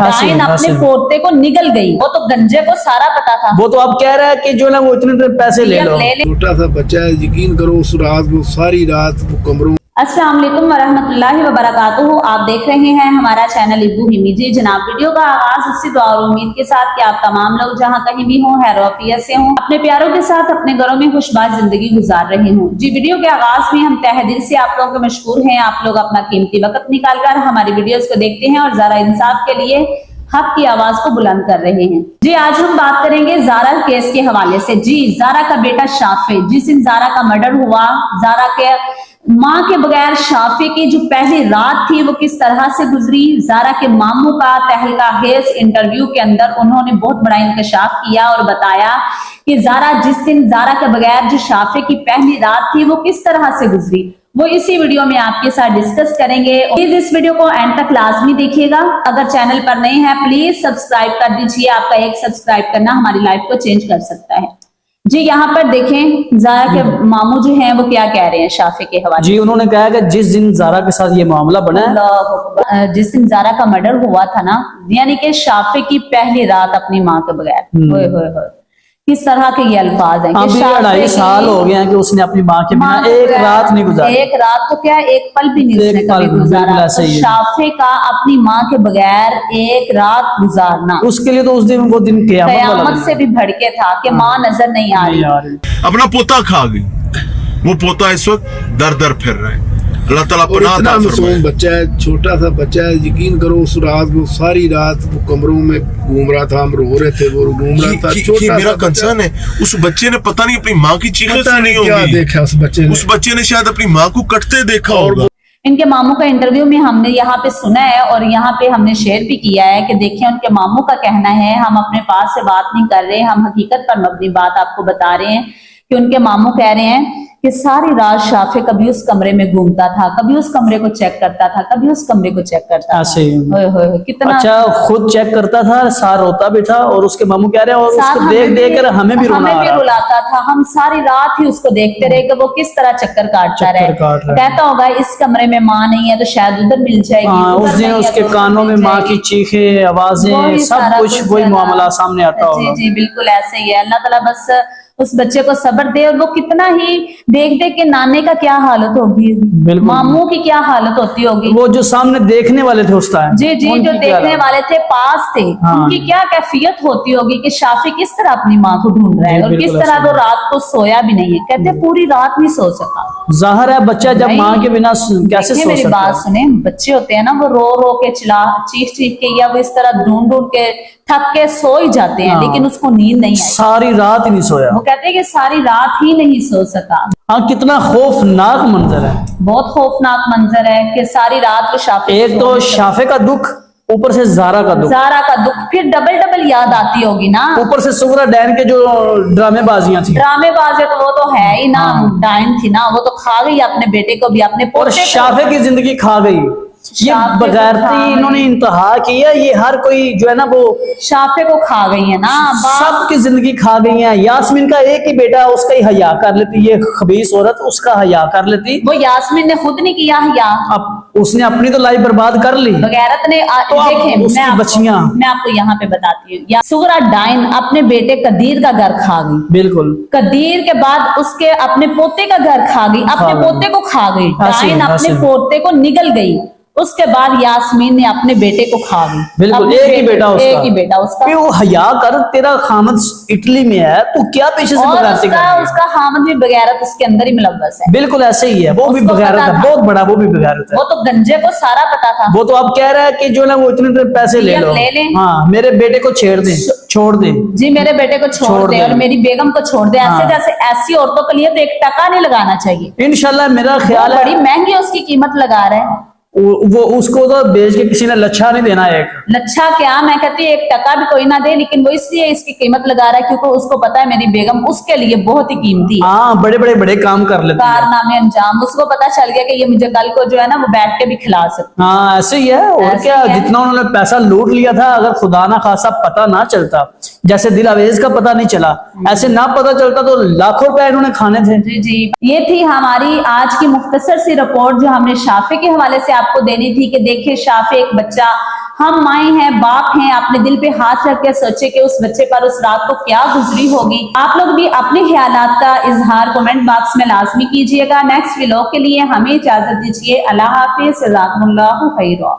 Dine अपने पोते को निगल गई। वो तो गंजे को सारा पता था। वो तो अब कह रहा है कि जो है ना वो इतने पैसे ले लो। छोटा सा बच्चा है, यकीन करो उस रात वो सारी रात वो कमरों। अस्सलाम वालेकुम वरहमतुल्लाहि वबरकातुहू। आप देख रहे हैं हमारा चैनल इब्बू हिमी। जी जनाब, वीडियो का आगाज इसी दुआ और उम्मीद के साथ कि आप तमाम लोग जहां कहीं भी हों खैर आफियत से हों, अपने प्यारों के साथ अपने घरों में खुशबाज जिंदगी गुजार रहे हों। जी वीडियो के आगाज में हम तहे दिल से आप लोगों के मशकूर हैं। आप लोग अपना कीमती वक्त निकाल कर हमारी वीडियोस को देखते हैं और ज़रा इंसाफ के लिए हक की आवाज को बुलंद कर रहे हैं। जी आज हम बात करेंगे ज़ारा केस के हवाले से। जी ज़ारा का बेटा शाफे, जिस दिन ज़ारा का मर्डर हुआ, ज़ारा के माँ के बगैर शाफे की जो पहली रात थी वो किस तरह से गुजरी। ज़ारा के मामू का तहलका खेज इंटरव्यू के अंदर उन्होंने बहुत बड़ा इंकशाफ किया और बताया कि ज़ारा जिस दिन ज़ारा के बगैर जो शाफे की पहली रात थी वो किस तरह से गुजरी, वो इसी वीडियो में आपके साथ डिस्कस करेंगे। प्लीज इस वीडियो को एंड तक लाजमी देखिएगा। अगर चैनल पर नए हैं प्लीज सब्सक्राइब कर दीजिए। आपका एक सब्सक्राइब करना हमारी लाइफ को चेंज कर सकता है। जी यहाँ पर देखें ज़ारा के मामू जो हैं वो क्या कह रहे हैं शाफे के हवाले। जी उन्होंने कहा कि जिस दिन ज़ारा के साथ ये मामला बना है, जिस दिन ज़ारा का मर्डर हुआ था ना, यानी कि शाफे की पहली रात अपनी माँ के बगैर, होए होए होए किस तरह के ये अल्फाज हैं कि 2.5 साल हो गए हैं कि उसने अपनी माँ के बिना एक रात नहीं गुजारी। एक रात तो क्या एक पल भी नहीं उसने कभी गुजारा। तो शाफे का अपनी माँ के बगैर एक रात गुजारना उसके लिए तो उस दिन वो दिन क़यामत से भी भड़के था कि माँ नजर नहीं आ रही। अपना पोता खा गई, वो पोता इस वक्त दर दर फिर रहा है। अल्लाह ताला इतना मासूम बच्चा है, छोटा सा बच्चा है, यकीन करो उस रात वो सारी रात वो कमरों में घूम रहा था, हम रो रहे थे, वो घूम रहा था। छोटा मेरा कंसर्न है उस बच्चे ने पता नहीं अपनी माँ की चीखें सुनी होगी, क्या देखा उस बच्चे ने। उस बच्चे ने शायद अपनी माँ को कटते देखा होगा। इनके मामू का इंटरव्यू में हमने यहाँ पे सुना है और यहाँ पे हमने शेयर भी किया है कि देखिए उनके मामू का कहना है, हम अपने पास से बात नहीं कर रहे, हम हकीकत पर मबनी बात आपको बता रहे हैं कि उनके मामू कह रहे हैं कि सारी रात शाफे कभी उस कमरे में घूमता था, कभी उस कमरे को चेक करता था, कभी उस कमरे को चेक करता था। कितना अच्छा खुद चेक करता था, साथ रोता भी था और उसके मामू कह रहे हैं और उसको देख देख कर हमें भी रुलाता था। हम सारी रात ही उसको देखते रहे कि वो किस तरह चक्कर काटता रहे। कहता होगा इस कमरे में माँ नहीं है तो शायद उधर मिल जाएगी। उस दिन उसके कानों में माँ की चीखें, आवाजें, सब कुछ वही मामला सामने आता होगा। जी बिल्कुल ऐसे ही है। अल्लाह ताला बस उस बच्चे को सब्र दे और वो कितना ही देख देख के नाने का क्या हालत होगी, मामू की क्या हालत होती होगी, वो जो सामने देखने वाले थे उस टाइम। जी जी जो देखने वाले थे पास थे, उनकी क्या कैफियत होती होगी कि शाफी किस तरह अपनी माँ को ढूंढ रहा है और किस तरह वो रात को सोया भी नहीं है। कहते पूरी रात नहीं सो सका। जाहिर है बच्चा जब माँ के बिना कैसे सो सकता है। मेरी बात सुने, बच्चे होते हैं ना वो रो रो के चीख चीख के या वो इस तरह ढूंढ ढूंढ के थक के सो ही जाते हैं, लेकिन उसको नींद नहीं आई, सारी रात ही नहीं सोया। वो कहते हैं कि सारी रात ही नहीं सो सका। हाँ कितना खौफनाक मंजर है, बहुत खौफनाक मंजर है कि सारी रात वो शाफे, एक तो शाफे का दुख, ऊपर से ज़ारा का दुख, फिर डबल डबल याद आती होगी ना। ऊपर से सुगरा डैन के जो ड्रामेबाजियां थी, ड्रामेबाजी तो वो तो है ही ना। डाइन थी ना, वो तो खा गई अपने बेटे को भी, अपने पोते को। शाफे की जिंदगी खा गई। ये बगैरती इन्होंने इंतहा किया, ये हर कोई जो है ना वो शाफे को खा गई है ना, सबकी जिंदगी खा गई है। यास्मीन का एक ही बेटा, उसका ही हया कर लेती, ये खबीस औरत उसका हया कर लेती। वो यास्मीन ने खुद नहीं किया हया, अब उसने अपनी तो लाइफ बर्बाद कर ली। बगैरत ने तो देखें बच्चियां मैं आपको यहाँ पे बताती हूँ। सुगरा डाइन अपने बेटे कदीर का घर खा गई, बिल्कुल। कदीर के बाद उसके अपने पोते का घर खा गई, अपने पोते को खा गई। डाइन अपने पोते को निगल गई, उसके बाद यास्मीन ने अपने बेटे को खा गई। बिल्कुल एक ही बेटा उसका। वो हया कर, तेरा खामद इटली में है, तू क्या पीछे से बगैरती कर रही है? उसका खामद भी बगैरत उसके अंदर ही मुलव्वस है। बिल्कुल ऐसे ही है, वो भी बगैरत है, बहुत बड़ा वो भी बगैरत है। वो तो गंजे को सारा पता था। वो तो अब कह रहा है कि जो ना वो इतने पैसे ले लो, हाँ मेरे बेटे को छोड़ दे। जी मेरे बेटे को छोड़ दे और मेरी बेगम को छोड़ दे। ऐसे जैसे ऐसी औरतों के लिए तो 1 टका नहीं लगाना चाहिए। इंशाल्लाह मेरा ख्याल है बड़ी महंगी उसकी कीमत लगा रहे हैं। वो उसको तो बेच के किसी ने लच्छा नहीं देना। एक लच्छा क्या, मैं कहती हूँ 1 टका भी कोई ना दे, लेकिन वो इसलिए इसकी कीमत लगा रहा है क्योंकि उसको पता है मेरी बेगम उसके लिए बहुत ही कीमती है। हाँ बड़े काम कर लेते हैं, कारनामे अंजाम। उसको पता चल गया कि ये मुझे कल को जो है ना वो बैठ के भी खिला सकता। हाँ ऐसे ही है। और क्या, जितना उन्होंने पैसा लूट लिया था, अगर खुदा ना खासा पता ना चलता, जैसे दिल अवेज का पता नहीं चला, ऐसे ना पता चलता तो लाखों रुपए इन्होंने खाने थे। जी जी ये थी हमारी आज की मुख्तसर सी रिपोर्ट जो हमने शाफे के हवाले से आपको देनी थी कि देखें शाफे एक बच्चा, हम माएँ हैं, बाप हैं, अपने दिल पे हाथ रख के सोचे कि उस बच्चे पर उस रात को क्या गुजरी होगी। आप लोग भी अपने ख्यालात का इजहार कमेंट बॉक्स में लाजमी कीजिएगा। नेक्स्ट व्लॉग के लिए हमें इजाजत दीजिए। अल्लाह हाफिज, जज़ाकुमुल्लाहु खैरा।